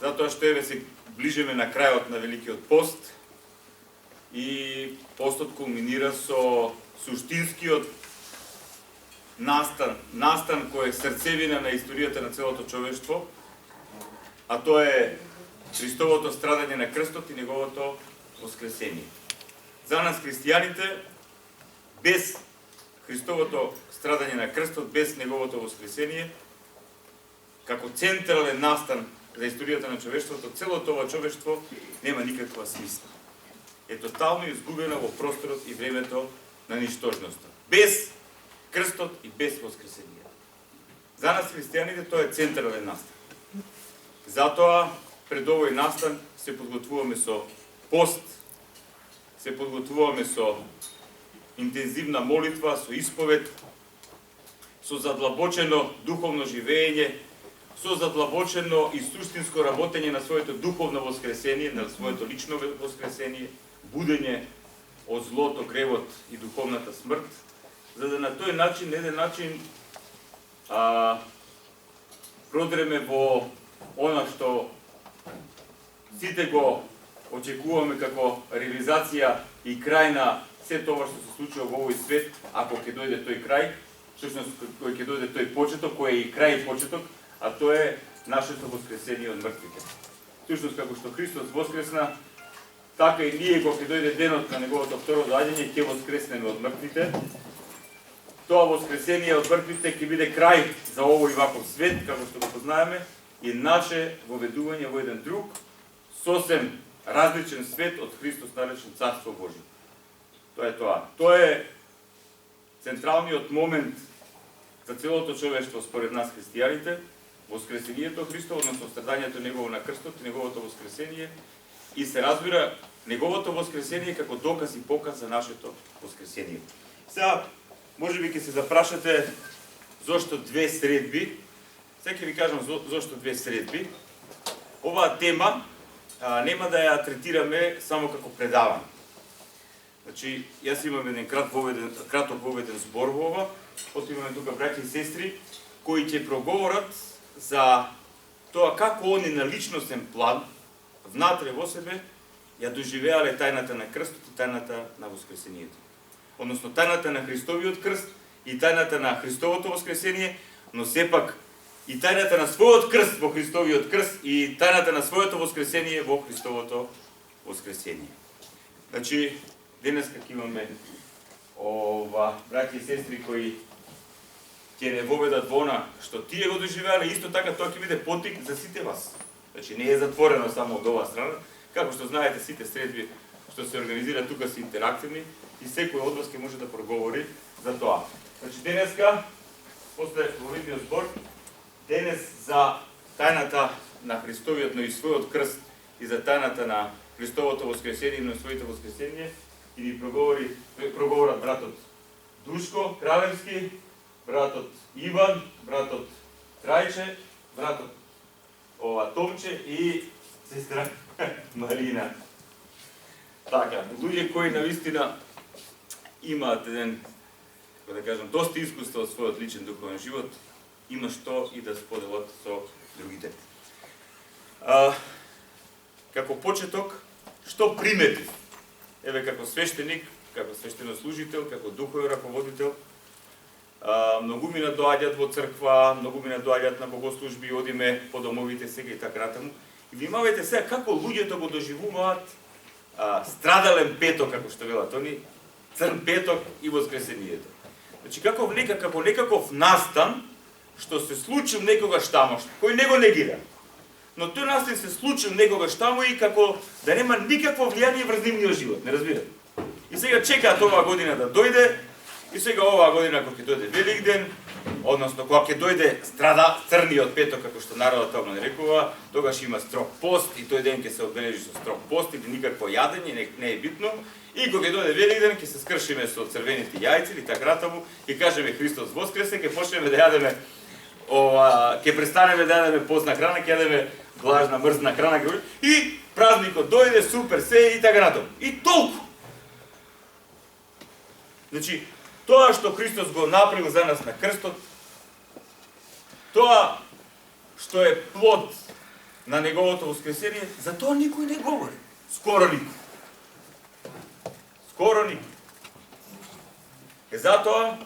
затоа што еве се ближиме на крајот на Великиот пост и постот кулминира со суштинскиот настан кој е срцевина на историјата на целото човештво, а тоа е Христовото страдање на крстот и неговото воскресение. За нас христијаните, без Христовото страдање на крстот, без неговото воскресение, како централен настан за историјата на човештвото, целото ова човештво нема никаква смисла. Е тотално изгубено во просторот и времето на ничтожноста. Без крстот и без воскресение. За нас христијаните тоа е централен настан. Затоа пред овој настан се подготвуваме со пост, се подготвуваме со интензивна молитва, со исповед, со задлабочено духовно живење, со задлабочено и суштинско работење на своето духовно воскресение, на своето лично воскресение, будење од злото, гревот и духовната смрт, за да на тој начин, на еден начин, продреме во она што сите го очекуваме како реализација и крај на се тоа што се случува во овој свет, ако ќе дојде тој крај, всушност кој ќе дојде тој почеток, кој е и крај и почеток, а тоа е нашето воскресение од мртвите. Всушност како што Христос воскресна, така и ние кога ќе дојде денот на неговото второ доаѓање, ќе воскреснеме од мртвите. Тоа воскресение од мртвите ќе биде крај за овој ваков свет, како што го познаеме, и наше воведување во еден друг, сосем различен свет од Христос наречен Царство Божие. Тоа е тоа. Тоа е централниот момент за целото човештво според нас христијаните, воскресението Христово, односно страдањето негово на крстот и неговото воскресение, и се разбира неговото воскресение како доказ и показ за нашето воскресение. Сега, можеби ќе се запрашате зошто две средби. Сега ќе ви кажам зошто две средби. Оваа тема нема да ја третираме само како предавање. Значи, јас имам еден краток воведен збор во ова, потоа имаме тука браќа и сестри кои ќе проговорат за тоа како они на личностен план внатре во себе ја доживеале тајната на крстот и тајната на воскресението. Односно тајната на Христовиот крст и тајната на Христовото воскресение, но сепак и тајната на својот крст во Христовиот крст и тајната на своето воскресение во Христовото воскресение. Значи, денес како имаме браќа и сестри кои ќе не воведат во она што тие го доживеале, исто така тоа ќе биде потик за сите вас. Значи не е затворено само од оваа страна, како што знаете сите средби што се организира тука се интерактивни и секој од вас ќе може да проговори за тоа. Значи денеска, после говоритниот збор, денес за тајната на Христовиот, но и својот крст и за тајната на Христовото воскресение и на своите воскресение, и ни проговорат братот Душко Кравевски, братот Иван, братот Трајче, братот Томче и сестра Марина. Така, луѓе кои навистина имаат еден, како да кажам, доста искуство од својот личен духовен живот, има што и да споделат со другите. Како почеток, што приметив? Еве како свештеник, како свештенослужител, како духовен раководител, многумина доаѓаат во црква, многумина доаѓаат на богослужби, одиме по домовите сега и така натаму. И внимавајте сега како луѓето го доживуваат страдален петок, како што велат они, црн петок и воскресението. Значи како некаков настан што се случил некогаш таму, кој не го негира. Но тој настан се случил некогаш таму и како да нема никакво влијание врз нивниот живот, не разбирате. И сега чекаат оваа година да дојде, и сега оваа година кога ќе дојде Великден, односно кога ќе дојде црниот петок, како што народот тоа го нарекува, тогаш има строг пост и тој ден ќе се одбележи со строг пост или никакво јадење, не е битно. И кога ќе дојде Великден, ќе се скршиме со црвените јајци или така натаму и кажеме Христос воскресе, ќе почнеме да јадеме ќе престанеме да јадеме постна храна, ќе јадеме влажна мрзна храна и празникот дојде супер се и така натаму. И толку. Значи, тоа што Христос го направил за нас на крстот, тоа што е плод на неговото воскресение, за тоа никој не говори. Скоро никој. Скоро никој. И затоа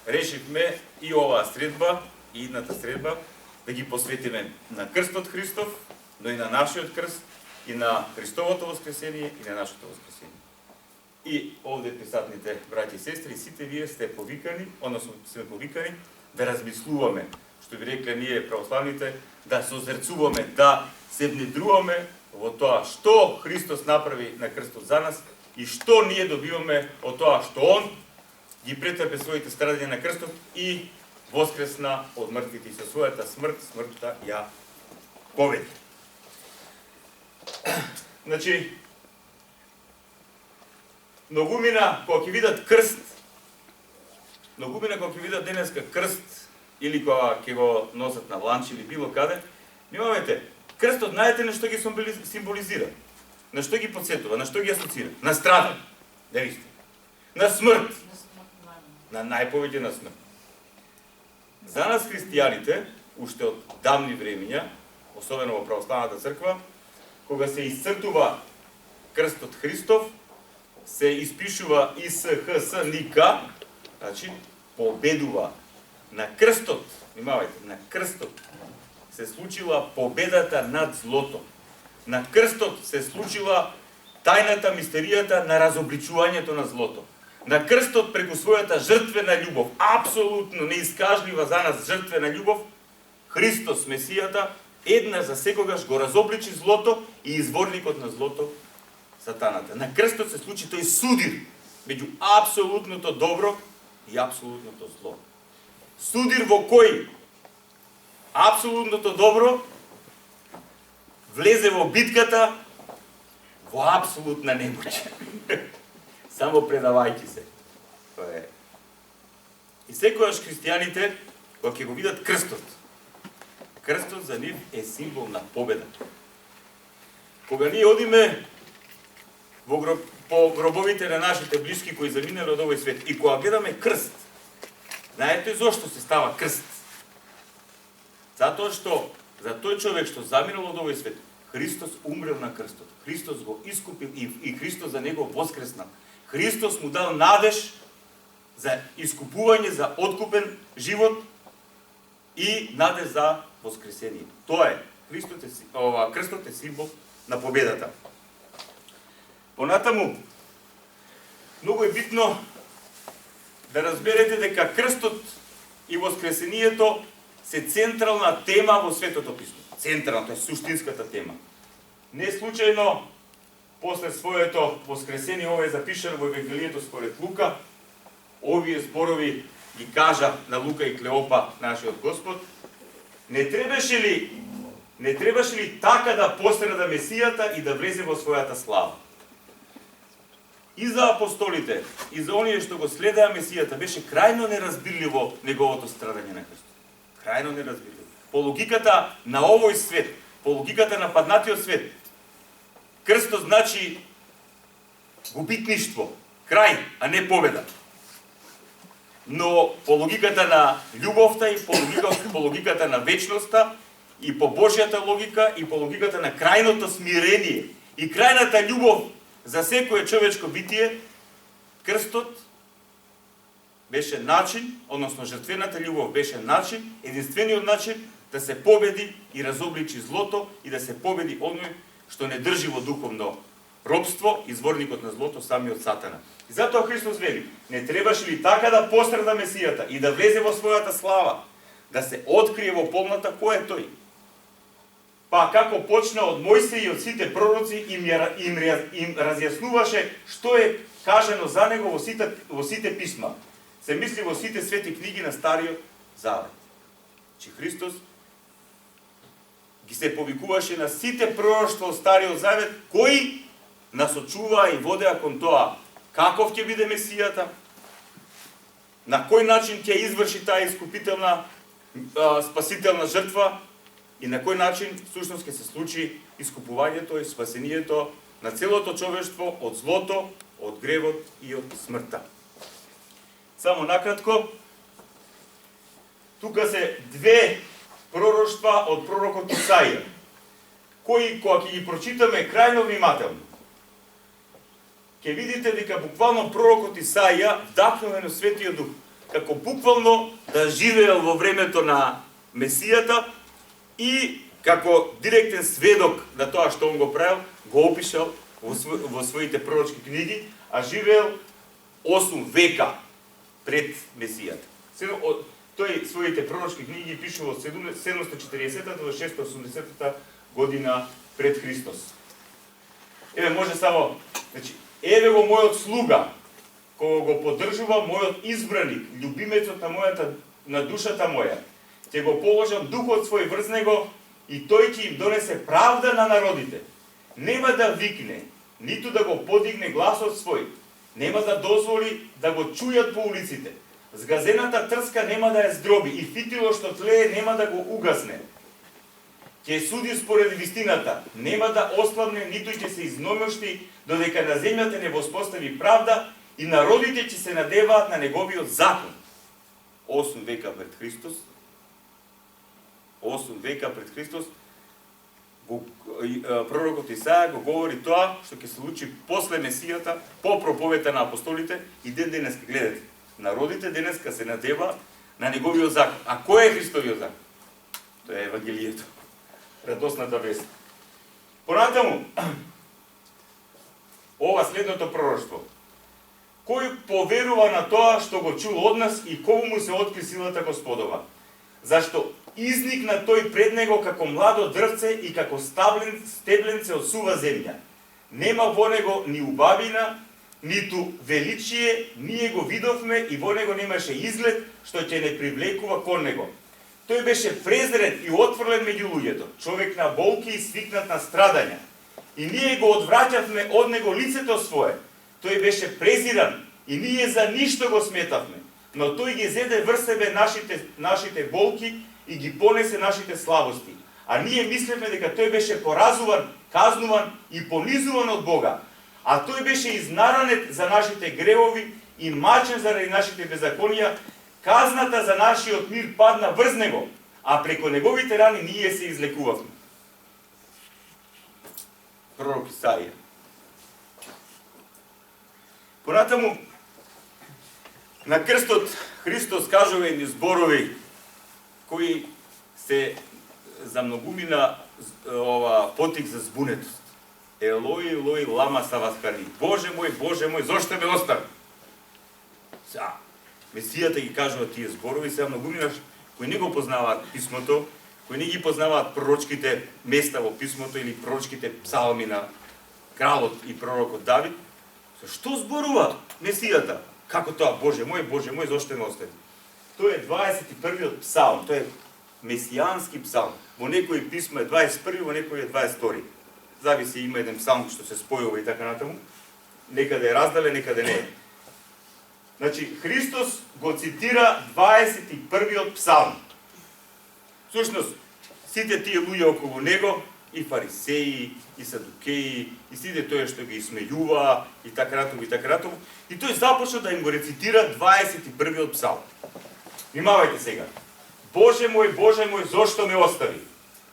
решивме и оваа средба, и идната средба, да ги посветиме на крстот Христов, но и на нашиот крст, и на Христовото воскресение, и на нашето воскресение. И овде присутните браќи и сестри, сите вие сте повикани, односно сме повикани да размислуваме, што би рекле ние православните, да созерцуваме, да се внедруваме во тоа што Христос направи на крстот за нас и што ние добиваме од тоа што Он ги претрпе своите страдања на крстот и воскресна од мртвите и со својата смрт, смртта ја победи. Значи, многумина кога ќе видат крст, многумина кога ќе видат денеска крст или кога ќе го носат на ланч или било каде, внимавајте, крстот знаете на што ги символизира, на што ги подсетува, на што ги асоцира? На страдање, да видите, на смрт, на најповеќе на смрт. За нас христијаните, уште од давни времења, особено во православната црква, кога се исцртува крстот Христов, се испишува ИСХС НИК, значи победува. На крстот, внимавајте, на крстот се случила победата над злото. На крстот се случила тајната, мистеријата на разобличувањето на злото. На крстот преку својата жртвена љубов, апсолутно неискажлива за нас жртвена љубов, Христос Месијата една за секогаш го разобличи злото и изворникот на злото, сатаната. На крстот се случи тој судир меѓу апсолутното добро и апсолутното зло. Судир во кој апсолутното добро влезе во битката во апсолутна немоќ. Само предавајќи се. Тоа е. И секогаш христијаните, кога ќе го видат крстот, крстот за нив е символ на победа. Кога ние одиме по гробовите на нашите блиски кои заминале од овој свет и кога гледаме крст, знаете зошто се става крст? Затоа што за тој човек што заминал од овој свет, Христос умрел на крстот. Христос го искупил и Христос за него воскреснал. Христос му дал надеж за искупување, за откупен живот и надеж за воскресение. Тоа е. Крстот е символ на победата. Понатаму, многу е битно да разберете дека крстот и воскресението се централна тема во Светото Писмо. Централна, тоа е суштинската тема. Не случајно, после своето воскресение, ова е запишано во Евангелието според Лука, овие зборови ги кажа на Лука и Клеопа, нашиот Господ, не требаше ли така да пострада Месијата и да влезе во својата слава? И за апостолите, и за оние што го следаа Месијата, беше крајно неразбирливо неговото страдање на крстот. Крајно неразбирливо. По логиката на овој свет, по логиката на паднатиот свет, крстот значи губитништво, крај, а не победа. Но по логиката на љубовта и по логиката на вечноста и по Божјата логика и по логиката на крајното смирение и крајната љубов за секое човечко битие, крстот беше начин, односно жртвената љубов беше начин, единствениот начин да се победи и разобличи злото и да се победи оној што не држи во духовно робство, изворникот на злото, самиот сатана. И затоа Христос вели, не требаше ли така да пострада Месијата и да влезе во својата слава, да се открие во полнота кој е тој? Па како почна од Мојсей и од сите пророци им разјаснуваше што е кажано за него во сите писма. Се мисли во сите свети книги на Стариот Завет. Че Христос ги се повикуваше на сите пророштва од Стариот Завет, кои насочуваа и водеа кон тоа каков ќе биде Месијата, на кој начин ќе изврши таа искупителна спасителна жртва и на кој начин всушност ќе се случи искупувањето и спасението на целото човештво од злото, од гревот и од смртта. Само накратко, тука се две пророштва од пророкот Исаија, кои кога ќе ги прочитаме крајно внимателно, ќе видите дека буквално пророкот Исаија вдахнувен од Светиот Дух, како буквално да живеел во времето на Месијата и како директен сведок на тоа што он го правил, го опишал во своите пророчки книги, а живеел 8 века пред Месијата. Тој своите пророчки книги пишува од 740 до 680 година пред Христос. Еве може само, значи, еве го мојот слуга, кој го поддржува мојот избраник, љубимецот на душата моја. Ќе го положам духот свој врз него и тој ќе им донесе правда на народите. Нема да викне, ниту да го подигне гласот свој. Нема да дозволи да го чујат по улиците. Згазената трска нема да ја здроби и фитило што тлее нема да го угасне. Ќе суди според вистината, нема да ослабне, ниту ќе се изномешти, додека на земјата не воспостави правда и народите ќе се надеваат на неговиот закон. 8 века пред Христос, 8 века пред Христос, пророкот Исаја го говори тоа што ќе се случи после Месијата, по проповета на апостолите и денес гледате. Народите денеска се надеваат на неговиот закон. А кој е Христовиот закон? Тоа е Евангелието. Радосната вест. Понатаму, ова следното пророштво. Кој поверува на тоа што го чул од нас и кому му се откри силата Господова? Зашто изникна тој пред него како младо дрвце и како стебленце од сува земја. Нема во него ни убавина, ниту величие, ние го видовме и во него немаше изглед што ќе не привлекува кон него. Тој беше презрен и отврлен меѓу луѓето, човек на болки и свикнат на страдања. И ние го одвраќавме од него лицето свое. Тој беше презиран и ние за ништо го сметавме, но тој ги зеде врз себе нашите болки и ги понесе нашите слабости. А ние мислевме дека тој беше поразуван, казнуван и понизуван од Бога. А тој беше изнаранет за нашите гревови и мачен заради нашите беззаконија. Казната за нашиот мир падна врз него, а преко неговите рани ние се излекувавме. Пророк Исаија. Понатаму, на крстот Христос кажува едни зборови кои се за многумина потик за збунетост. Елои, Елои, лама савахтани. Боже мој, зошто ме остави? Месијата ги кажува тие зборови, сега многумина кои не го познаваат писмото, кои не ги познаваат пророчките места во писмото или пророчките псалми на кралот и пророкот Давид. Што зборува Месијата? Како тоа? Боже мој, зошто ме остави? Тоа е 21-иот псалм, тоа е месијански псалм. Во некои писма е 21, во некои е 22. Зависи, има еден псалм што се спојува и така натаму. Некаде е раздале, некаде не е. Значи, Христос го цитира 21-иот псалм. Всушност, сите тие луѓе околу него, и фарисеи, и садукеи, и сите тој што ги смејува, и така натаму, и тој започна да им го рецитира 21-иот псалм. Внимавајте сега. Боже мој, зошто ме остави?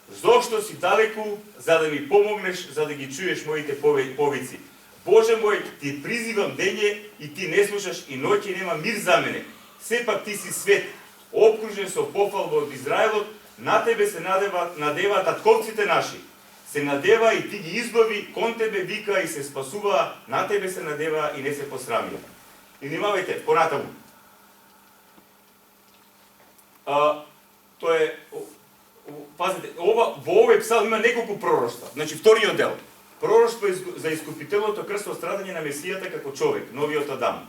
Зошто си далеку, за да ми помогнеш, за да ги чуеш моите повици? Боже мој, ти призивам дење и ти не слушаш, и ноќе нема мир за мене. Сепак ти си свет, обкружен со пофалба од Израелот, на тебе се надеваат татковците наши. Се надева и ти ги избави, кон тебе вика и се спасува, на тебе се надева и не се посрами. И внимавајте, понатаму. Тоа е, пазите, во овој псалм има неколку пророштва. Значи, вториот дел. Пророштво за искупителното крстно страдање на Месијата како човек, новиот Адам.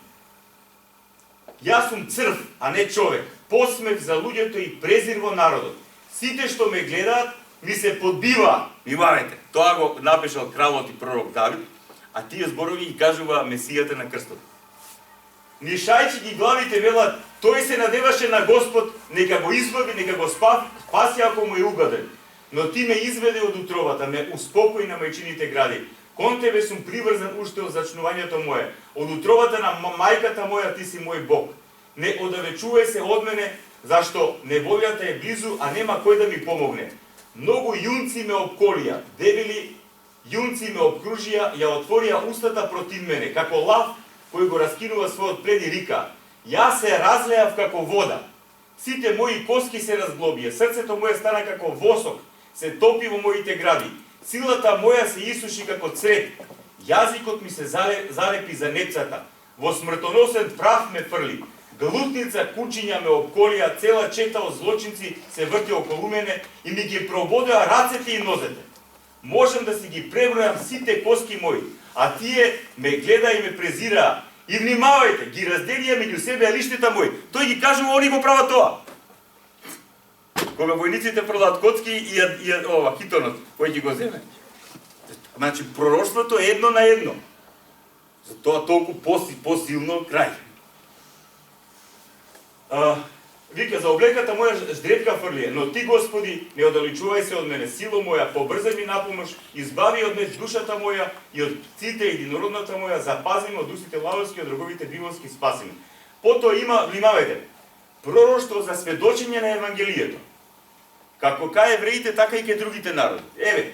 Јас сум црв, а не човек, посмев за луѓето и презир во народот. Сите што ме гледаат, ми се подбива. Внимавајте, тоа го напишал кралот и пророк Давид, а тие зборови ги кажува Месијата на крстот. Нишајчи ги главите велат, тој се надеваше на Господ, нека го избави, нека го спаси ако му е угоден. Но ти ме изведе од утробата, ме успокои на мајчините гради. Кон тебе сум приврзан уште од зачнувањето мое. Од утробата на мајката моја ти си мој Бог. Не оддалечувај се од мене, Зашто неволјата е близу, а нема кој да ми помогне. Многу јунци ме обколија, дебели јунци ме обкружија, ја отворија устата против мене, како лав кој го раскинува својот плед и рика. Јас се разлеав како вода. Сите мои коски се разглобија, срцето моје стана како восок, се топи во моите гради. Силата моја се исуши како црет. Јазикот ми се залепи за непцата. Во смртоносен прав ме фрли. Галутница кучиња ме обколија, цела чета од злочинци се врти околу мене и ми ги прободеа рацете и нозете. Можем да си ги пребројам сите коски мои, а тие ме гледа и ме презираа. И внимавајте, ги разделија меѓу себе лиштета мои. Тој ги кажува, они го прават тоа. Кога војниците продават коцки и хитонот, кој ги го земе. Значи, пророштвото е едно на едно. Затоа толку посилно крај. Вика, за облеката моја ждрепка фрлие, но ти, Господи, не оддалечувај се од мене, сило моја, побрзај ми на помош, избави од мене душата моја и од птиците единородната моја, запази ме од устите лавовски, од роговите биволски, спаси ме. Потоа има, внимавајте, пророштво за сведочење на Евангелието. Како кај евреите, така и кај другите народи. Еве,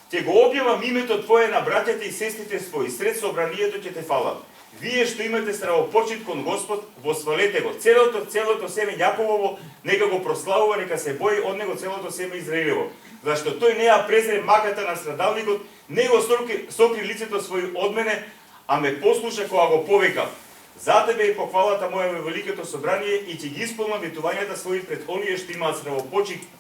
ќе го објавам името Твое на браќата и сестрите своји, сред собранието ќе те фалат. Вие што имате стравопочит кон Господ, восвалете го. Целото семе Јаковово, нека го прославува, нека се бои од него целото семе Израилево. Зашто тој не ја презре маката на страдалникот, не го сокри лицето свој од мене, а ме послуша кога го повикав. За тебе и похвалата моја во великото собрание и ќе ги исполнам ветувањата своји пред оние што имаат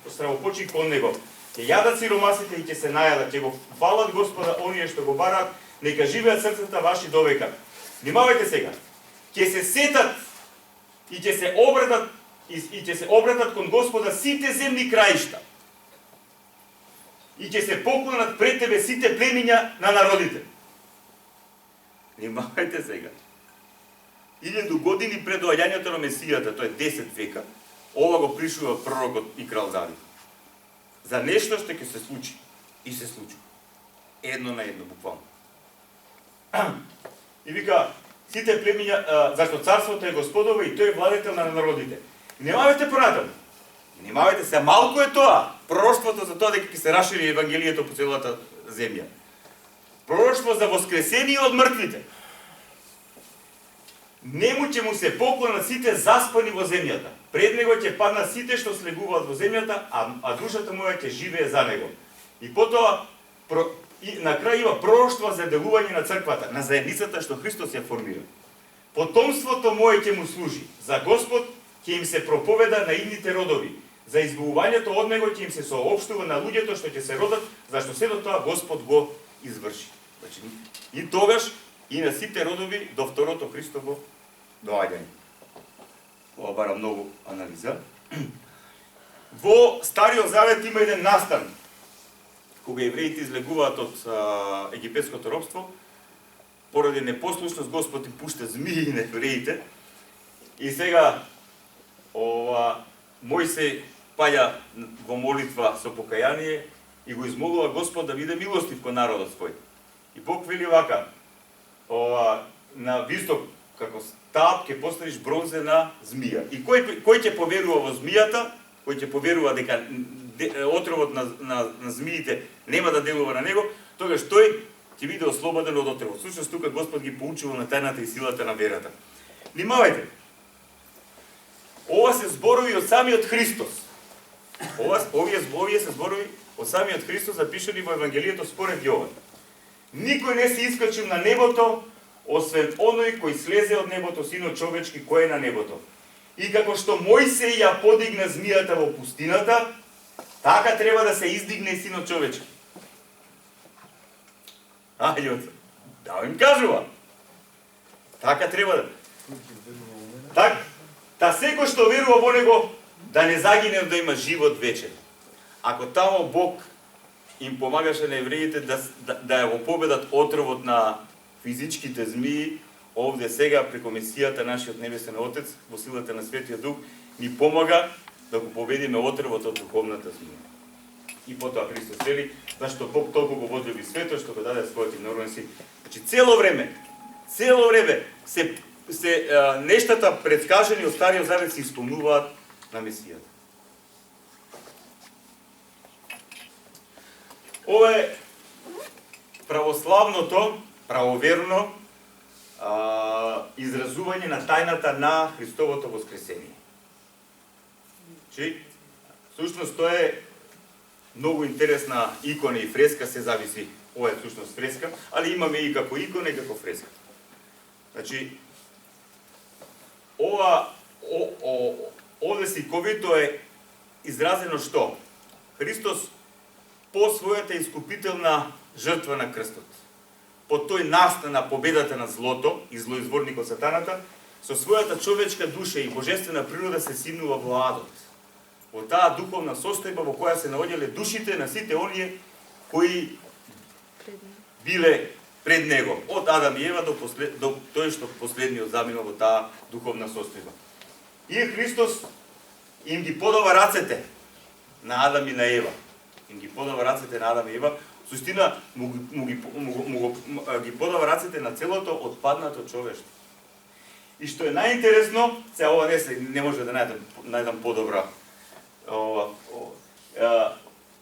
стравопочит кон него. Ќе јадат сиромасите и ќе се најадат, ќе го фалат Господа оние што го бараат, нека живеат срцата ваши довека. Внимавајте сега. Ќе се сетат и ќе се обратат кон Господа сите земни краишта. И ќе се поклонат пред тебе сите племиња на народите. Внимавајте сега. 1000 години пред доаѓањето на Месијата, тоа е 10 века, ова го пришува пророкот и крал Давид. За нешто што ќе се случи. И се случи. Едно на едно, буквално. И вика, сите племиња, зашто царството е Господово и тој е владетел на народите. Внимавајте понатаму. Внимавајте се, малку е тоа. Пророштвото за тоа дека ќе се расшири Евангелието по целата земја. Пророштво за воскресение од мртвите. Нему ќе му се поклонат сите заспани во земјата. Пред него ќе паднат сите што слегуваат во земјата, а душата моја ќе живее за него. И потоа и на крај има пророштво за делување на црквата, на заедницата што Христос ја формира. Потомството мое ќе му служи. За Господ ќе им се проповеда на идните родови. За избавувањето од него ќе им се соопштува на луѓето што ќе се родат, зашто сето тоа Господ го изврши. Значи, и тогаш и на сите родови до второто Христово доаѓање. Ова бара многу анализа. Во Стариот Завет има еден настан. Кога евреите излегуваат од египетското робство, поради непослушност Господ им пушта змии на евреите. И сега Мојсей паѓа во молитва со покаяние и го измолува Господ да биде милостив кон народот свој. И Бог вели вака: на висток како стап ќе поставиш бронзена змија. И кој ќе поверува во змијата, кој ќе поверува дека отровот на змиите нема да делува на него, тогаш тој ќе биде ослободен од отровот. Всушност тука Господ ги поучува на тајната и силата на верата. Внимавајте. Ова се зборови од самиот Христос. Овие се зборови од самиот Христос запишани во Евангелието според Јован. Никој не се искачил на небото, освен оној кој слезе од небото, синот човечки кој е на небото. И како што Мојсей ја подигна змијата во пустината, така треба да се издигне и синот човечки. Ајде, да им кажува. Така треба да. Така. Та секој што верува во него, да не загине, да има живот вечен. Ако тамо Бог им помагаше на евреите да ја го победат отровот на физичките змии, овде сега преку Месијата, нашиот небесен Отец, во силата на Светиот Дух, ни помага да го победиме отровот од духовната змија. И потоа Христос вели, зашто Бог толку го возлюби светот, што го даде својот единороден син. Значи цело време се нештата предскажани од Стариот Завет се исполнуваат на Месијата. Ова е православното, правоверно изразување на тајната на Христовото воскресение. Всушност тоа е многу интересна икона и фреска, се зависи, ова е всушност фреска, али имаме и како икона и како фреска. Значи, овде сликовито е изразено што? Христос по својата искупителна жртва на крстот, по тој настан на победата на злото и злоизворникот сатаната, со својата човечка душа и божествена природа се симнува во адот. Во таа духовна состојба во која се наоѓале душите на сите оние кои биле пред него, од Адам и Ева до тој што последниот заминал во таа духовна состојба. И Христос им ги подава рацете на Адам и на Ева. Им ги подава рацете на Адам и Ева, суштина ги подава рацете на целото отпаднато човештво. И што е најинтересно, сега ова не може да најдам подобра.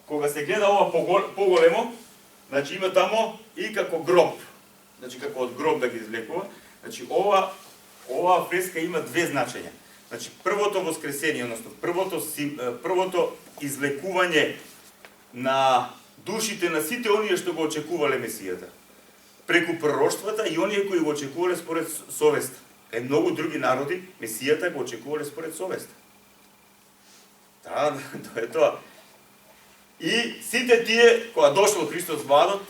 Кога се гледа ова поголемо, значи има тамо и како гроб. Значи како од гроб да ги извлекува. Значи ова фреска има две значења. Значи првото воскресение, односно првото извлекување на душите на сите оние што го очекувале Месијата. Преку пророштвата и оние кои го очекувале според совеста. Кај многу други народи Месијата го очекувале според совеста. Тоа е тоа. И сите тие, кога дошло Христос во адот,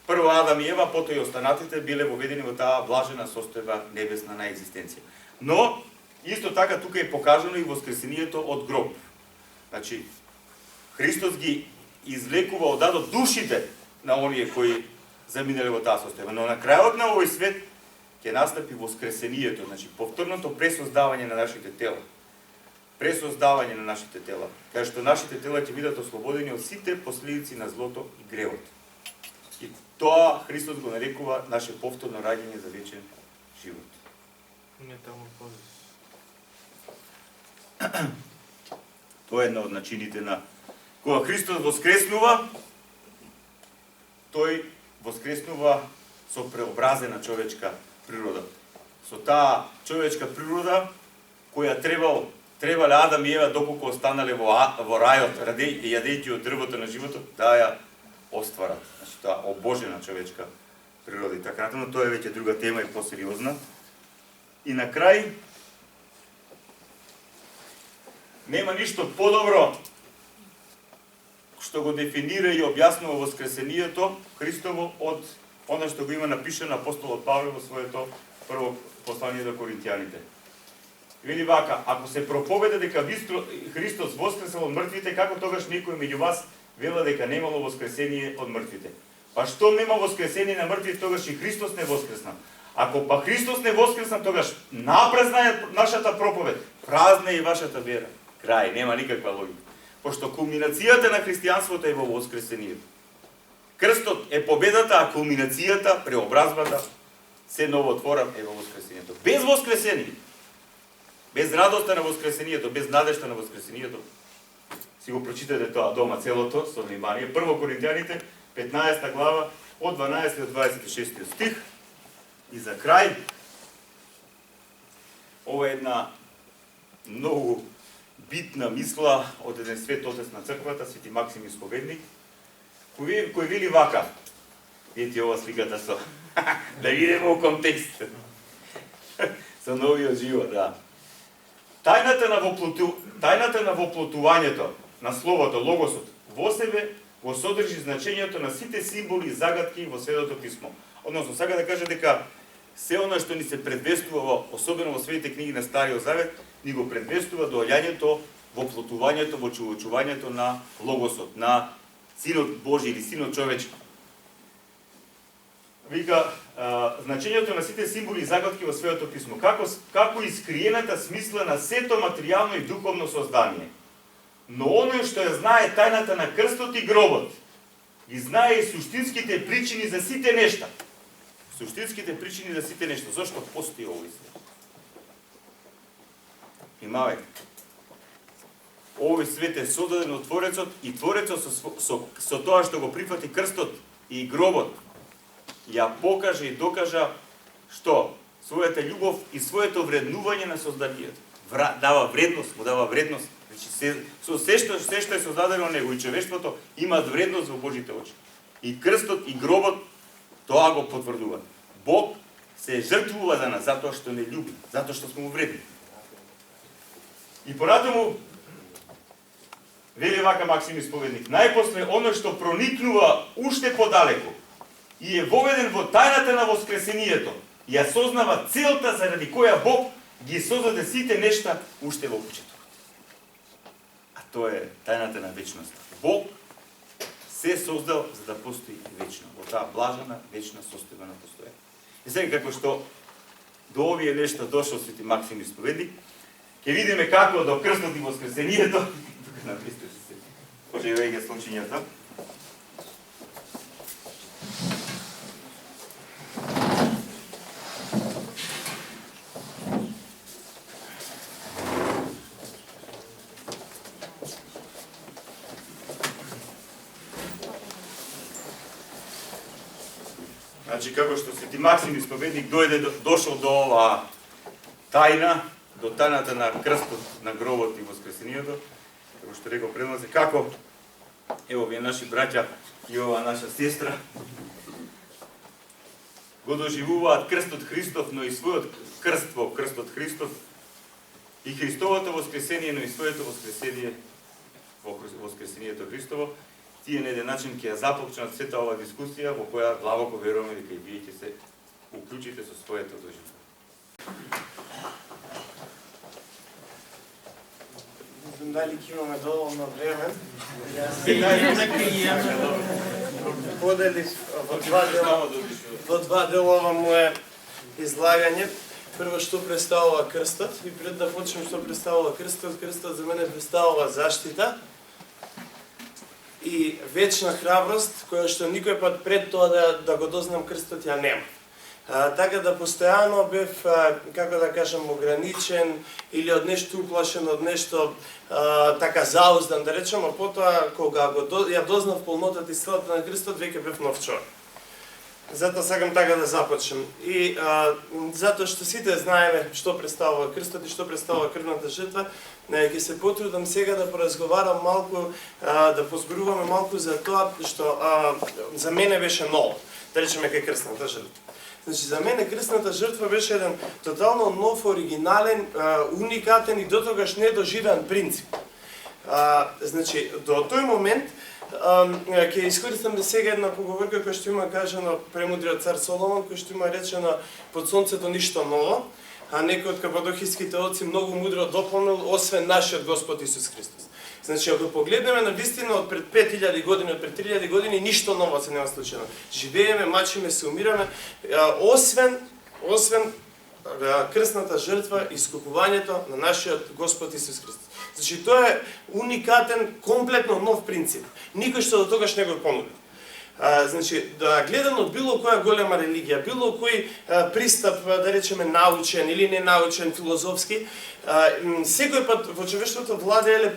прво Адам и Ева, потоа и останатите биле воведени во таа блажена состојба небесна на екзистенција. Но, исто така тука е покажано и воскресението од гроб. Значи, Христос ги извлекува од адот душите на оние кои заминале во таа состојба. Но на крајот на овој свет ќе настапи воскресението, значи повторното пресоздавање на нашите тела. Пресоздавање на нашите тела, кај што нашите тела ќе бидат ослободени од сите последици на злото и гревот. И тоа Христос го нарекува наше повторно раѓање за вечен живот. Тоа е една од начините на кога Христос воскреснува, тој воскреснува со преобразена човечка природа. Со таа човечка природа која требале Адам и Ева доколку останале во рајот, јадејќи од дрвото на животот, да ја остварат. Значи таа обожена човечка природа и така натаму, тоа е веќе друга тема и посериозна. И на крај нема ништо подобро што го дефинира и објаснува воскресението Христово од она што го има напишано апостолот Павле во своето прво послание до Коринтијаните. Вели вака, ако се проповеда дека Христос воскресал од мртвите, како тогаш некој меѓу вас вела дека немало воскресение од мртвите? Па што нема воскресение на мртвите, тогаш и Христос не воскресна. Ако па Христос не воскресна, тогаш напразна е нашата проповед, празна е и вашата вера. Крај, нема никаква логика. Пошто кулминацијата на христијанството е во воскресението. Крстот е победата, а кулминацијата, преобразбата, се новотворен е во воскресението. Без воскресение, без радоста на воскресението, без надежта на воскресението, си го прочитате тоа дома целото со внимание. Прво Коринтијаните, 15 глава, од 12 до 26 стих. И за крај, ова е една многу битна мисла од еден свет отец на црквата, Свети Максим Исповедник, кој вели вака. Видите ова сликата со да видиме во контекст. Со новиот живот, да. Тајната на воплотувањето на словото, логосот, во себе го содржи значењето на сите символи и загадки во Светото писмо. Односно, сака да каже дека се она што ни се предвестува, особено во светите книги на Стариот Завет, ни го предвестува доаѓањето, воплотувањето, во човечувањето на логосот, на Синот Божи или Синот човечки. Вика, значењето на сите символи и загадки во Светото писмо, како искриената смисла на сето материјално и духовно создание. Но оној што ја знае тајната на крстот и гробот, ги знае и суштинските причини за сите нешта. Суштинските причини за сите нешта. Зошто постои овој свет? Внимавајте. Овој свет е создаден од Творецот и Творецот со тоа што го прифати крстот и гробот, ја покажа и докажа што својата љубов и своето вреднување на созданието. Дава вредност, му дава вредност. Значи се што е создадено него и човештвото имаат вредност во Божите очи. И крстот и гробот тоа го потврдуваат. Бог се жртвува за нас затоа што не љуби, затоа што сме му вредни. И понатаму вели вака Максим Исповедник: најпосле оно што проникнува уште подалеку и е воведен во тајната на воскресението, ја сознава целта заради која Бог ги создаде сите нешта уште во почетокот. А тоа е тајната на вечноста. Бог се создал за да постои вечно, во таа блажена вечна состојба на постојање. И сега како што до овие нешта дошол Свети Максим Исповедник, ќе видиме како до крстот и воскресението, тука напишете се, може и веќе случињата. Значи, како што Свети Максим Исповедник дошол до оваа тајна, до тајната на крстот, на гробот и воскресението, како што рекол преднозе, како, ево вие наши браќа и ова наша сестра, го доживуваат крстот Христов, но и својот крст во крстот Христов, и Христовото воскресение, но и своето воскресение во воскресението Христово. Тие на еден начин ќе ја започнат сета ова дискусија во која длабоко веруваме дека и вие ќе се уклучите со своето доживување. Не знам дали ќе имаме доволно време. Поделив во два дела ова мое излагање. Прво што представува крстот, и пред да почнем што представува крстот, крстот за мене представува заштита и вечна храброст, која што никој пат пред тоа да го дознам крстот ја нема. Така да постојано бев, како да кажам, ограничен или од нешто уплашен, од нешто така зауздан, да речем, а потоа кога ја дознав полнотата и силата на крстот, веќе бев нов човек. Затоа сакам така да започнем. И затоа што сите знаеме што представува крстот и што представува крвната жртва, ќе се потрудам сега да поразговарам малку, да позборуваме малку за тоа што за мене беше ново, да речеме кај крстната жртва. Значи, за мене крстната жртва беше еден тотално нов, оригинален, уникатен и дотогаш недоживеан принцип. Значи, до тој момент ќе искористам сега една поговорка која што има кажано премудриот цар Соломон, кој што има речено под сонцето ништо ново, а некој од кападохиските оци многу мудро дополнил, освен нашиот Господ Исус Христос. Значи, ако погледнеме на вистина од пред 5000 години, од пред 3000 години, ништо ново се нема случено. Живееме, мачиме, се умираме, освен крстната жртва и искупувањето на нашиот Господ Исус Христос. Значи, тоа е уникатен, комплетно нов принцип. Никој што до тогаш не го понуди. Значи, да гледано од било која голема религија, било кој пристап, да речеме, научен или ненаучен, филозофски, секој пат во човештвото владееле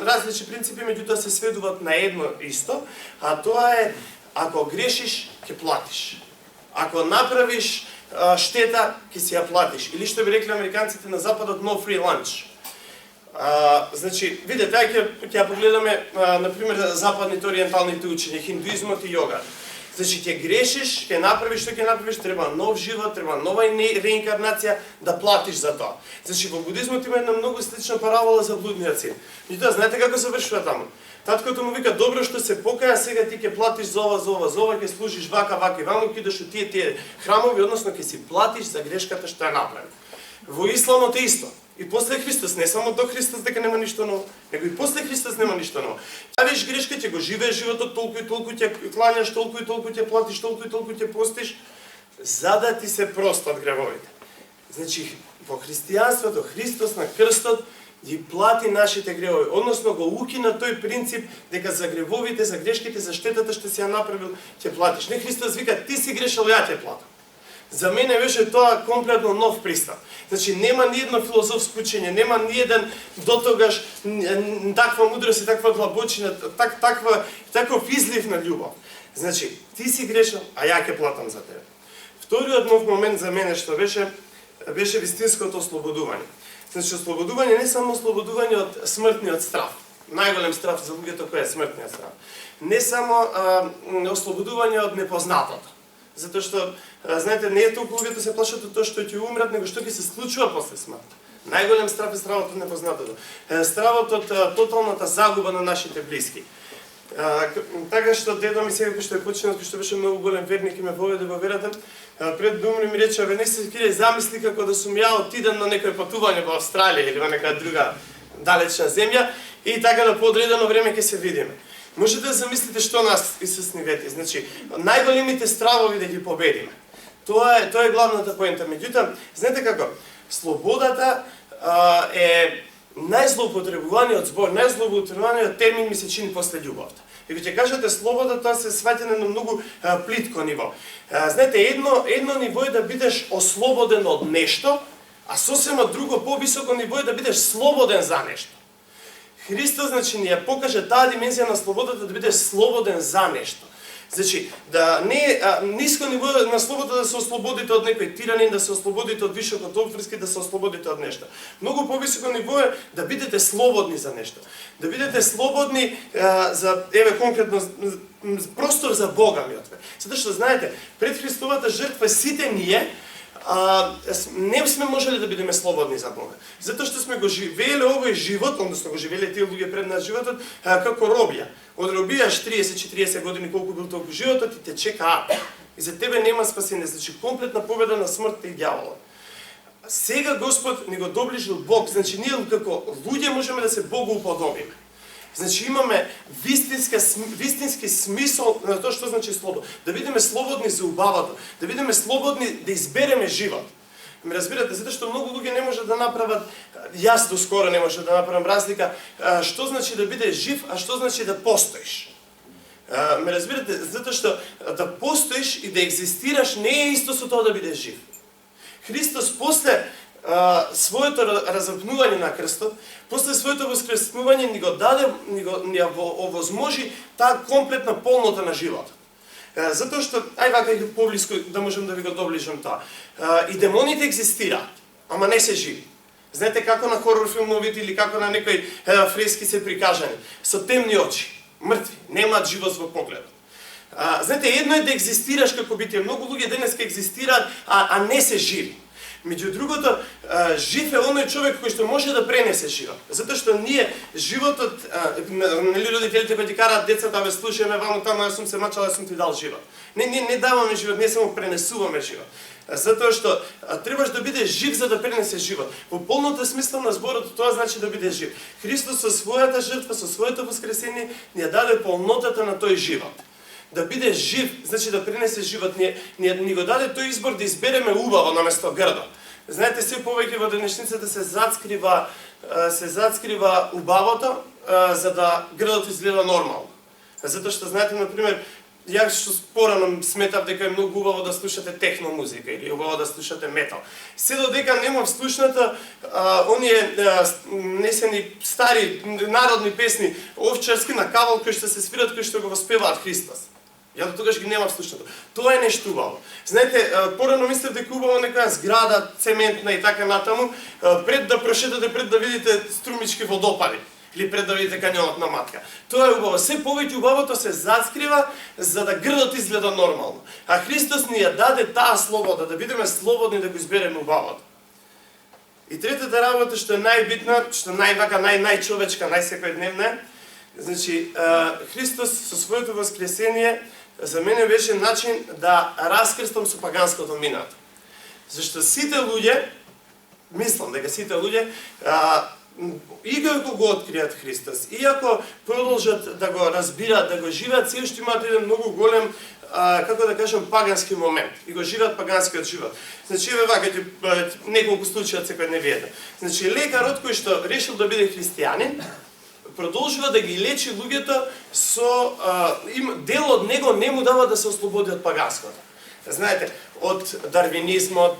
различни принципи, меѓутоа се сведуваат на едно исто, а тоа е, ако грешиш, ќе платиш. Ако направиш штета, ќе си ја платиш. Или што би рекли американците на западот, no free lunch. Значи, видете, ќе ја погледаме, например, западните ориенталните учења, хиндуизмот и јога. Значи, ќе грешиш, ќе направиш што ќе направиш, треба нов живот, треба нова реинкарнација да платиш за тоа. Значи, во будизмот има една многу слична парабола за блудниот син. Меѓутоа, знаете како завршува таму? Таткото му вика: добро што се покаја, сега ти ќе платиш за ова, ќе служиш вака и вамо, ќе идеш у тие храмови, односно ќе си платиш за грешката што ја направи. Во исламот е исто. И после Христос, не само до Христос дека нема ништо ново, него и после Христос нема ништо ново. Правиш грешка, ќе го живееш животот, толку и толку ќе кланяш, толку и толку ќе платиш, толку и толку ќе постиш, за да ти се простат гревовите. Значи, во христијанството, Христос на крстот ги плати нашите гревови, односно го укина тој принцип дека за гревовите, за грешките, за штетата што си ја направил, ќе платиш. Не, Христос вика: ти си грешал, ја ќе платам. За мене беше тоа комплетно нов пристап. Значи нема ни едно филозофско учење, нема ни еден дотогаш таква мудрост и таква длабочина, таков излив на љубов. Значи, ти си грешен, а ја ќе платам за тебе. Вториот нов момент за мене што беше вистинското ослободување. Значи, ослободување не само ослободување од смртниот страф. Најголем страф за луѓето кој е смртниот страф. Не само ослободување од непознатото. Затоа што, знаете, не е толку луѓето се плашат од тоа што ќе умрат, него што ќе се случува после смрт. Најголем страф е стравот од непознатото. Стравот од тоталната загуба на нашите блиски. Така што дедо ми сега кој што е починал, кој што беше многу голем верник и ме поведе во верата, пред да умре ми рече: "Абе, не се кире, замисли како да сум ја отиден на некој патување во Австралија или во нека друга далечна земја и така на поодредено време ќе се видиме." Можете да замислите што нас Исус ни вети. Значи, најголемите стравови да ги победиме. Тоа е главната поента. Меѓутоа, знаете како? Слободата е најзлоупотребуваниот збор, најзлоупотребуваниот термин ми се чини после љубовта. И кога ќе кажете слобода, тоа се сваќа на многу плитко ниво. Знаете, едно ниво е да бидеш ослободен од нешто, а сосема друго повисоко ниво е да бидеш слободен за нешто. Христос, значи, ни ја покаже таа димензија на слободата да бидеш слободен за нешто. Значи, да не ниско ниво на слобода да се ослободите од некој тиранин, да се ослободите од вишокот обврски, да се ослободите од нешто. Многу повисоко ниво е да бидете слободни за нешто. Да бидете слободни за, еве конкретно, простор за Бога ми отве. Затоа што знаете, пред Христовата жртва сите ние не сме можеле да бидеме слободни за Бога. Затоа што сме го живееле овој живот, односно го живееле тие луѓе пред нас животот, како робија. Одрубијаш 30-40 години колку бил толку животот и те чека ад. И за тебе нема спасение, значи комплетна победа на смртта и дјаволот. Сега Господ ни го доближил Бог, значи ние како луѓе можеме да се Богу уподобиме. Значи имаме вистински смисол на тоа што значи слобода. Да бидеме слободни за убавата, да бидеме слободни да избереме живот. Ме разбирате, затоа што многу луѓе не можат да направат, јас доскоро не можам да направам разлика, што значи да бидеш жив, а што значи да постоиш. Ме разбирате, затоа што да постоиш и да екзистираш не е исто со тоа да бидеш жив. Христос после своето разапнување на крстот, после своето воскреснување ни го даде, ни овозможи таа комплетна полнота на животот. Затоа што, ај вака и поблиско да можем да ви го доближам тоа. И демоните екзистираат, ама не се живи. Знаете како на хорор филмовите или како на некои фрески се прикажани, со темни очи, мртви, немаат живот во погледот. Знаете, едно е да екзистираш како битие, многу луѓе денеска екзистираат, а не се живи. Меѓу другото, жив е оној човек кој што може да пренесе живот. Затоа што ние животот, нели родителите кои ти караат децата, бе слушаме ваму таму, јас сум се мачал, јас сум ти дал живот. Не даваме живот, не само пренесуваме живот. Затоа што требаш да бидеш жив за да пренесеш живот. Во полната смисла на зборот тоа значи да бидеш жив. Христос со својата жртва, со своето воскресение ни ја даде полнотата на тој живот. Да бидеш жив, значи да пренесеш живот, ни го даде тој избор да избереме убаво наместо грдо. Знаете, се повеќе во денешницата се зацкрива убавото, за да грдот изгледа нормално. Затоа што, знаете, например, јас што порано сметав дека е многу убаво да слушате техно музика или убаво да слушате метал. Се додека немав слушната оние несени стари народни песни, овчарски на кавал кои што се свират, кои што го воспеваат Христос. Ја до тогаш ги немав слушнато. Тоа е нешто убаво. Знаете, порано мислев дека убаво некоја зграда, цементна и така натаму, пред да прошетате, пред да видите струмички водопади, или пред да видите канјонот на Матка. Тоа е убаво. Се повеќе убавото се заскрива за да грдот изгледа нормално. А Христос ни ја даде таа слобода, да бидеме слободни да го избереме убавото. И третата работа што е најбитна, што најчовечка, најсекојдневна, значи Христос со своето воскресение за мене беше начин да раскрстам со паганското минато. Зашто сите луѓе, мислам дека сите луѓе, иако го откријат Христос, иако продолжат да го разбираат, да го живеат, се уште имаат еден многу голем, како да кажем, пагански момент. И го живеат паганскиот живот. Значи, еве вака, неколку случаи од секојдневието. Значи, лекарот кој што решил да биде христијанин, продолжува да ги лечи луѓето со дел од него не му дава да се ослободи од паганското. Знаете, од дарвинизмот,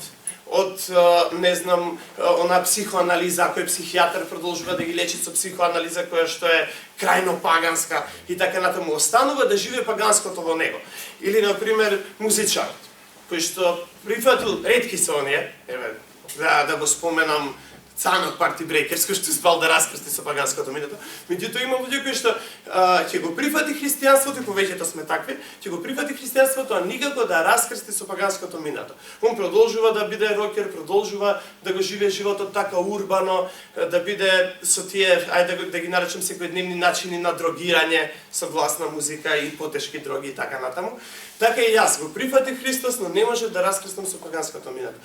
од, не знам, она психоанализа, кој психијатар продолжува да ги лечи со психоанализа која што е крајно паганска и така натаму, останува да живее паганското во него. Или, например, музичарот, кој што прифатил, ретки се оние, еве, да го споменам, Цанот Парти Брейкерс, кој што испал да раскрсти со паганското минато. Меѓутоа има луѓе кои што ќе го прифати христијанството, и повеќето сме такви, ќе го прифати христијанството, а никако да раскрсти со паганското минато. Он продолжува да биде рокер, продолжува да го живее животот така урбано, да биде со тие, ајде да ги наречем секојдневни начини на дрогирање со гласна музика и потешки дроги и така натаму. Така и јас го прифатив Христос, но не може да раскрстам со паганското минато.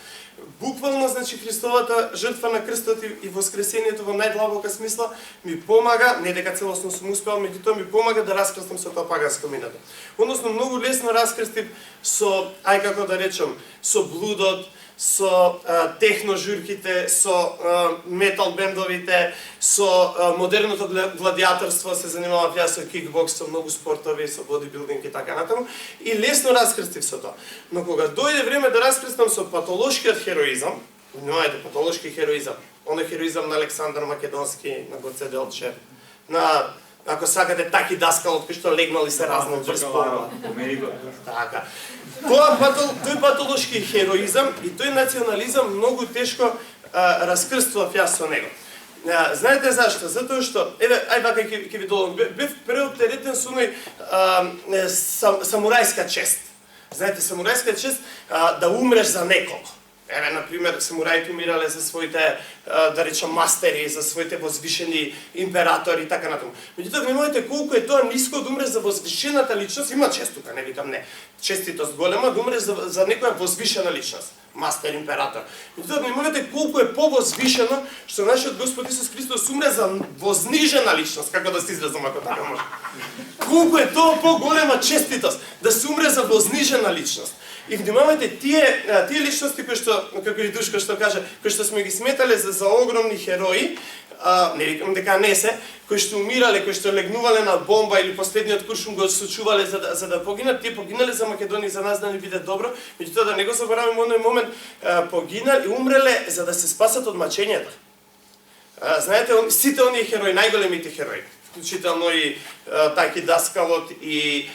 Буквално, значи, Христовата жртва на крстот и воскресението во најдлабока смисла ми помага, не дека целосно сум успел, меѓутоа ми помага да раскрстам со тоа паганско минато. Односно, многу лесно раскрстив со, ај како да речем, со блудот, со техножурките, со метал бендовите, со модерното гладиаторство, се занимавав јас со кикбокс, со многу спортови, со бодибилдинг и така натаму, и лесно раскрстив со тоа. Но кога дојде време да раскрстам со патолошкиот хероизам, внимавајте, патолошки хероизам, оној хероизам на Александар Македонски, на Гоце Делчев, на, ако сакате, таки даскалот кој што легнал и се разнал врз борба. Така. Тој патолошки хероизам и тој национализам многу тешко раскрстував јас со него. Знаете зашто? Затоа што, еве, ај вака ќе ви долам, бев преоптеретен со оној самурајска чест. Знаете, самурајска чест да умреш за некого. Еве, например, самураите умирале за своите, да речам, мастери, за своите возвишени императори и така натаму. Меѓутоа, внимавајте колку е тоа ниско да умреш за возвишената личност, има чест тука, не викам не. Честитост голема да умреш за некоја возвишена личност, мастер, император. Меѓутоа, внимавајте колку е повозвишено што нашиот Господ Исус Христос умре за вознижена личност, како да се изразам ако така може. Колку е тоа поголема честитост да се умре за вознижена личност. И внимавајте, тие личности кои што, како и Душко што каже, кои што сме ги сметале за огромни херои, не викам дека не се, кои што умирале, кои што легнувале на бомба или последниот куршум го отсочувале за да погинат, тие погинале за Македонија, за нас да ни биде добро, меѓутоа да не го забораваме оној момент, погинале и умреле за да се спасат од мачењето. Знаете, сите оние херои, најголемите херои, вклучително и Таки Даскалот и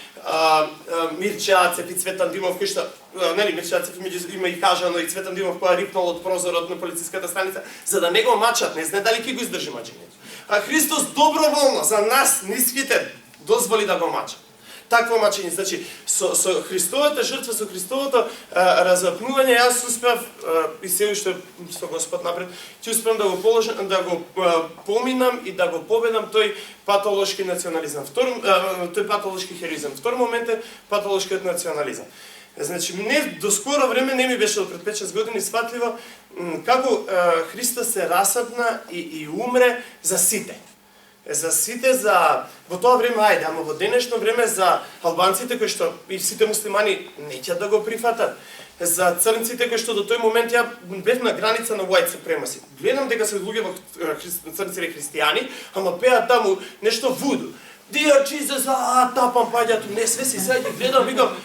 Мирче Ацев и Цветан Димов, кои што, нели, Мирче Ацев има и кажано, и Цветан Димов која рипнал од прозорот на полициската станица, за да не го мачат, не знае дали ќе го издржи мачењето. А Христос доброволно за нас, ниските, дозволи да го мача. Такво мачење, значи, со Христовата жртва, со Христовото разапнување, јас успеав, и се уште со Господ напред, ќе успеам да го положам, да го поминам и да го победам тој патолошки национализам. Тој патолошки хероизам. Втор момент е патолошкиот национализам. Значи, не до скоро време не ми беше од пред 5-6 години сватливо како Христос се расапна и умре за сите. За сите, во тоа време, ајде, ама во денешно време за албанците кои што и сите муслимани неќа да го прифатат, за црнците кои што до тој момент ја бев на граница на white supremacy. Гледам дека се луѓе во црнците христијани, ама пеат таму нешто вуду. Dear Jesus, тапам паѓато, не свеси, сега ги гледам, викам,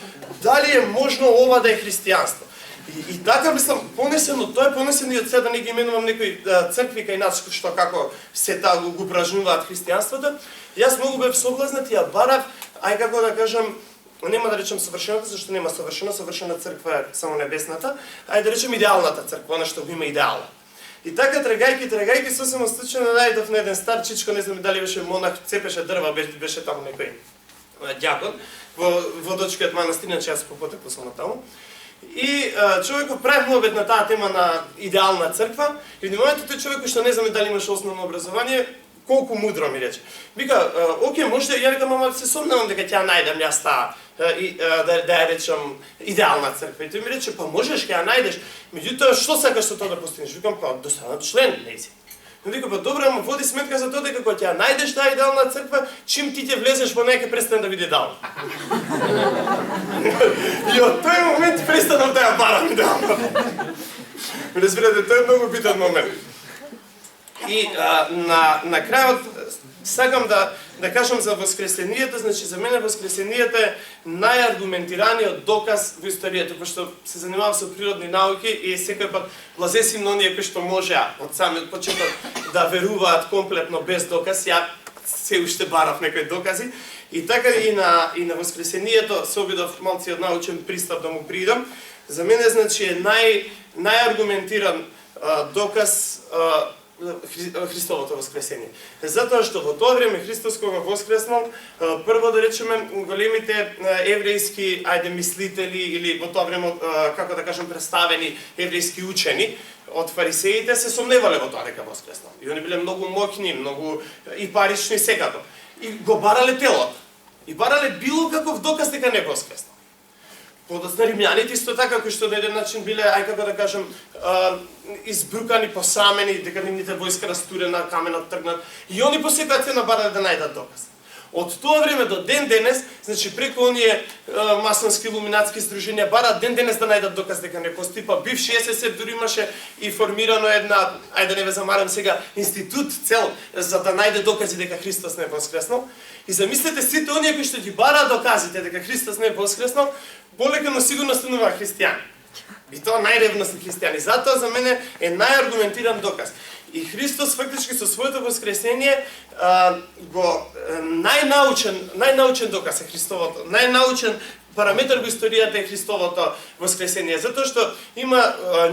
дали е можно ова да е христијанство? И така мислам, понесено, тоа е понесено и од сега да не ги именувам некои цркви кај нас што како се го упражнуваат христијанството. Јас многу бев соблазнат и ја барав, ај како да кажам, нема да речем совршената, зашто нема совршена црква е само небесната, ај да речем идеалната црква, она што го има идеала. И така трагајки сосема случајно најдов на еден стар чичко, не знам дали беше монах, цепеше дрва, беше таму некој ѓакон во водочкиот манастир, иначе јас попотекло сум на таму. И човекот прави муабет на таа тема на идеална црква, и внимавајте тој човек што не знаме дали имаше основно образование, колку мудро ми рече. Вика, оке, може ја викам, ама се сомневам дека ќе ја најдам јас таа да ја речам идеална црква. И тој ми рече, па можеш ќе ја најдеш, меѓутоа што сакаш со тоа да постигнеш? Викам, па да станам член, нејзи. Вика, па добро, ама води сметка за тоа дека кога ќе ја најдеш таа идеална црква, чим ти ќе влезеш во неја ќе престане да биде идеална. И од тој момент престанав да ја барам идеална. Разбирате, тој е многу битен момент. И на крајот сакам да да кажам за воскресението, значи за мене воскресението е најаргументираниот доказ во историјата, пошто се занимавам со природни науки и секој пат блазесим на оние кои што можеа од самиот почеток да веруваат комплетно без доказ. Ја се уште барав некои докази. И така и на воскресението се обидов малци од научен пристап да му придам. За мене значи е најаргументиран доказ Христовото воскресение. Затоа што во тоа време Христос кога воскреснал, прво да речеме големите еврејски мислители или во тоа време како да кажам представени еврејски учени од фарисеите се сомневале во тоа дека воскреснал. И они биле многу моќни, многу и парични секако. И го барале телото. И барале било каков доказ дека не воскреснал. Подоцна римјаните исто така, кои што на еден начин биле, како да кажам, избрукани, посрамени, дека нивните војска растурена, каменот тргнат. И они по секоја цена барале да најдат доказ. Од тоа време до ден денес, значи преку оние масонски илуминатски здруженија бараат ден денес да најдат доказ дека не постои, па бивши СССР дури имаше и формирано една, ајде да не ве замарам сега, институт цел за да најде докази дека Христос не е воскреснал. И замислете сите оние кои што ги бараат доказите дека Христос не е воскреснал, полека но сигурно стануваат христијани. И тоа најревностни христијани. Затоа за мене е најаргументиран доказ. И Христос фактички со своето воскресение најнаучен доказ е Христовото. Најнаучен параметар во историјата е Христовото воскресение, затоа што има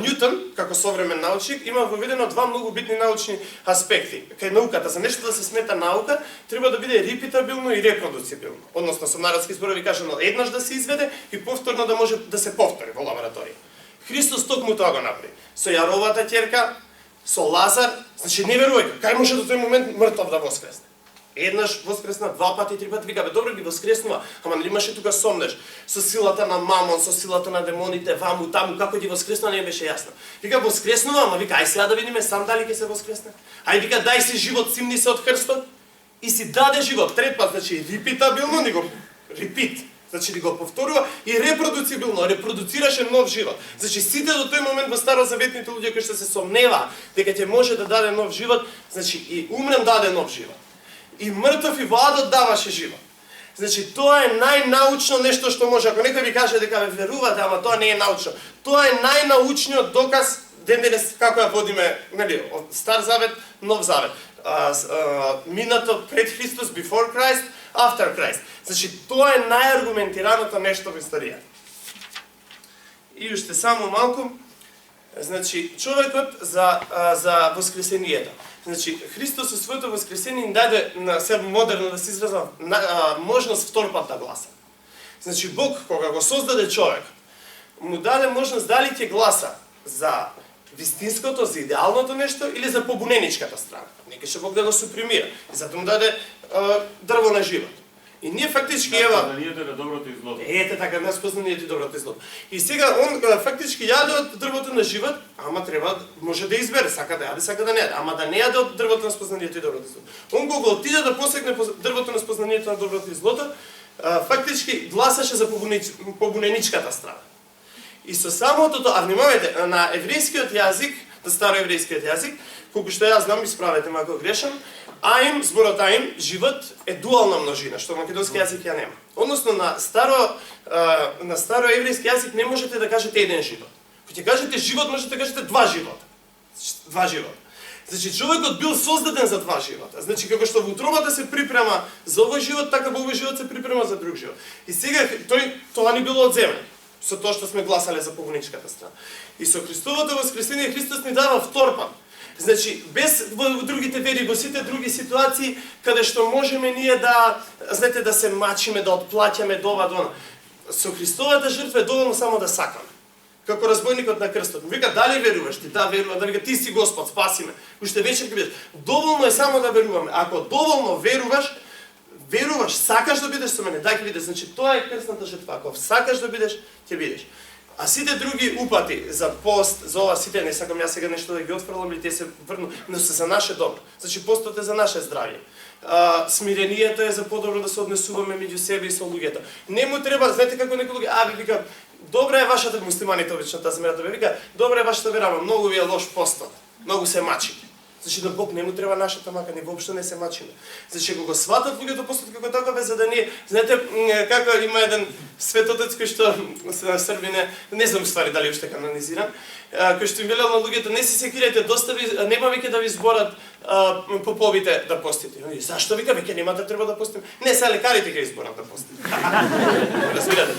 Њутон, како современ научник, има воведено два многу битни научни аспекти. Кај науката, за нешто да се смета наука, треба да биде репетабилно и репродуцибилно. Односно, со народски зборови кажано, еднаш да се изведе и повторно да може да се повтори во лабораторија. Христос токму тоа го направи. Со Јаровата ќерка, со Лазар, значи не верувајте, кај може до тој момент мртов да воскресне? Еднаш воскресна, два пати, три пати, вика, бе, добро ги воскреснува, ама нели имаше тука сомнеш, со силата на Мамон, со силата на демоните, ваму, таму, како ги воскреснува, не беше јасно. Вика, воскреснува, ама вика, ај сега да видиме сам дали ќе се воскресне. Ај вика, дај си живот, симни се од крстот, и си даде живот, трет пат, значи, репетабилно, ни го, репит, значи, ни го повторува, и репродуцибилно, репродуцираше нов живот. Значи, сите до тој момент во старозаветните луѓе кои што се сомнева дека ќе може да даде нов живот, значи, и умрен даде нов живот. И мртов и во адот даваше живот. Значи, тоа е најнаучно нешто што може. Ако некој ви каже дека ве верувате, ама тоа не е научно. Тоа е најнаучниот доказ ден денес како ја водиме, нели, од Стар Завет, Нов Завет. Минато пред Христос, before Christ, after Christ. Значи, тоа е најаргументираното нешто во историјата. И уште само малку, значи, човекот за воскресението. Значи, Христос со своето воскресение ни даде, се модерно да се изразам, можност втор пат да гласа. Значи, Бог, кога го создаде човек, му даде можност дали ќе гласа за вистинското, за идеалното нешто или за побуненичката страна. Нека ќе Бог да го супримира. И затоа му даде дрво на живот. И ние фактички ева спознанието на доброто и злото. Ете така, на спознанието и доброто и злото. И сега он фактички јаде од дрвото на живот, ама треба може да избере, сака да јаде, сака да не јаде, ама да не јаде од дрвото на спознанието и доброто и злото. Он го отиде да посекне дрвото на спознанието на доброто и злото, фактички гласаше за побуненичката страна. И со самото тоа, внимавајте, на еврејскиот јазик, на староеврејскиот јазик, колку што јас знам, исправете ме ако грешам, аим, зборот аим, живот е дуална множина, што македонски јазик ја нема. Односно на староеврејски јазик не можете да кажете еден живот. Кога ќе кажете живот, можете да кажете два живота. Два живота. Значи човекот бил создаден за два живота. Значи како што во утробата се припрема за овој живот, така во овој живот се припрема за друг живот. И сега тоа ни било од земја, со тоа што сме гласале за побуничката страна. И со Христовото воскресение Христос ни дава втор пат. Значи, без во другите вери, во сите други ситуации, каде што можеме ние да, знаете, да се мачиме, да отплаќаме до ова, до она. Со Христовата жртва е доволно само да сакаме. Како разбойникот на крстот. Му вика, дали веруваш? Ти да верувам, да вика, ти си Господ, спаси ме. Уште вечер ќе бидеш. Доволно е само да веруваме. Ако доволно веруваш, сакаш да бидеш со мене, да ќе бидеш. Значи, тоа е крстната жртва. Ако сакаш да бидеш, ќе бидеш. А сите други упати за пост, за ова сите, не сакам јас сега нешто да ги отфрлам или те се врну, но се за наше добро. Значи постот е за наше здравје. Смирението е за подобро да се однесуваме меѓу себе и со луѓето. Не му треба, знаете како некој луѓе, вика, добра е вашата муслиманите обично таа замерата, вика, добра е вашата вера, ама многу ви е лош постот. Многу се мачите. Значи да Бог не му треба нашата мака, не воопшто не се мачиме. Значи кога го сватат луѓето постат како такова, за да не, знаете како има еден светотец кој што на Срби не знам ствари дали уште канонизиран, кој што им велел на луѓето не се секирајте, достави нема веќе да ви зборат поповите да постите. Зашто вика веќе нема да треба да постим? Не, се лекарите ќе изборат да постим. Разбирате?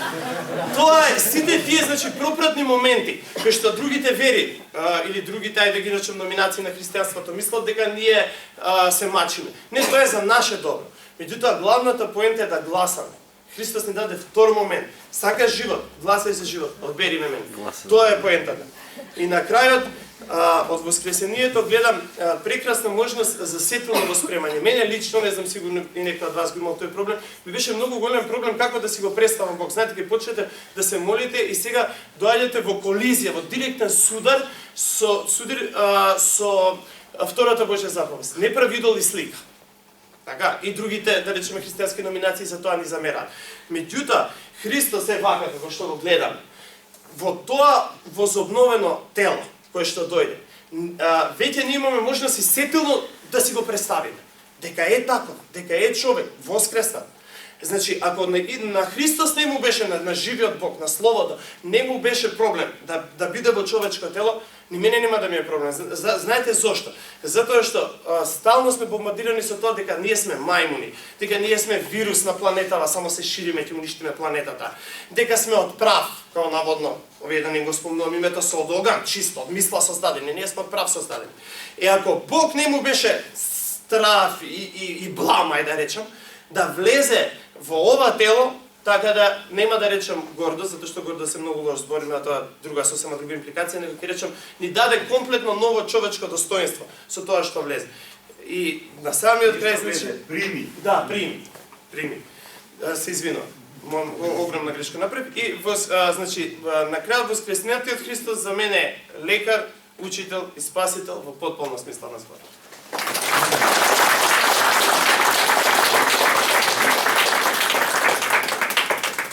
Тоа е сите тие значи пропратни моменти кои што другите вери или другите ајде да ги наречем номинации на христијанството мислат дека ние се мачиме. Не, тоа е за наше добро. Меѓутоа главната поента е да гласаме. Христос ни даде втор момент. Сакаш живот, гласај за живот, одбери ме мене. Тоа е поентата. И на крајот од воскресението гледам прекрасна можност за сетилно воспремање. Мене лично, не знам сигурно и некој од вас го имал тој проблем, ми беше многу голем проблем како да си го представам Бог. Знаете, кога почнете да се молите и сега доаѓате во колизија, во директен судар со втората Божја заповест. Не прави идол и слика. Така, и другите, да речеме, христијански номинации за тоа ни замерат. Меѓутоа, Христос е вака како што го гледаме. Во тоа возобновено тело кое што дојде, веќе ние имаме можност и сетилно да си го представиме. Дека е таков, дека е човек, воскреснат. Значи, ако на Христос не му беше, на живиот Бог, на Словото, не му беше проблем да биде во човечко тело, ни мене нема да ми е проблем. Знаете зошто? Затоа што стално сме бомбардирани со тоа дека ние сме мајмуни, дека ние сме вирус на планетава, само се шириме, ќе уништиме планетата. Дека сме од прав, као наводно, овие да не го спомнувам името, со од оган, чисто, од мисла создадени, ние сме од прав создадени. И ако Бог не му беше страф и блам, ај да речем, да влезе во ова тело, така да нема да речем гордост, затоа што гордост е многу лош збор, има тоа друга сосема друга импликација, него ќе речем ни даде комплетно ново човечко достоинство со тоа што влезе. И на самиот крај значи прими. Да, прими. Се извинувам. Огромна грешка направив и значи на крајот воскреснатиот Христос за мене е лекар, учител и спасител во потполна смисла на зборот.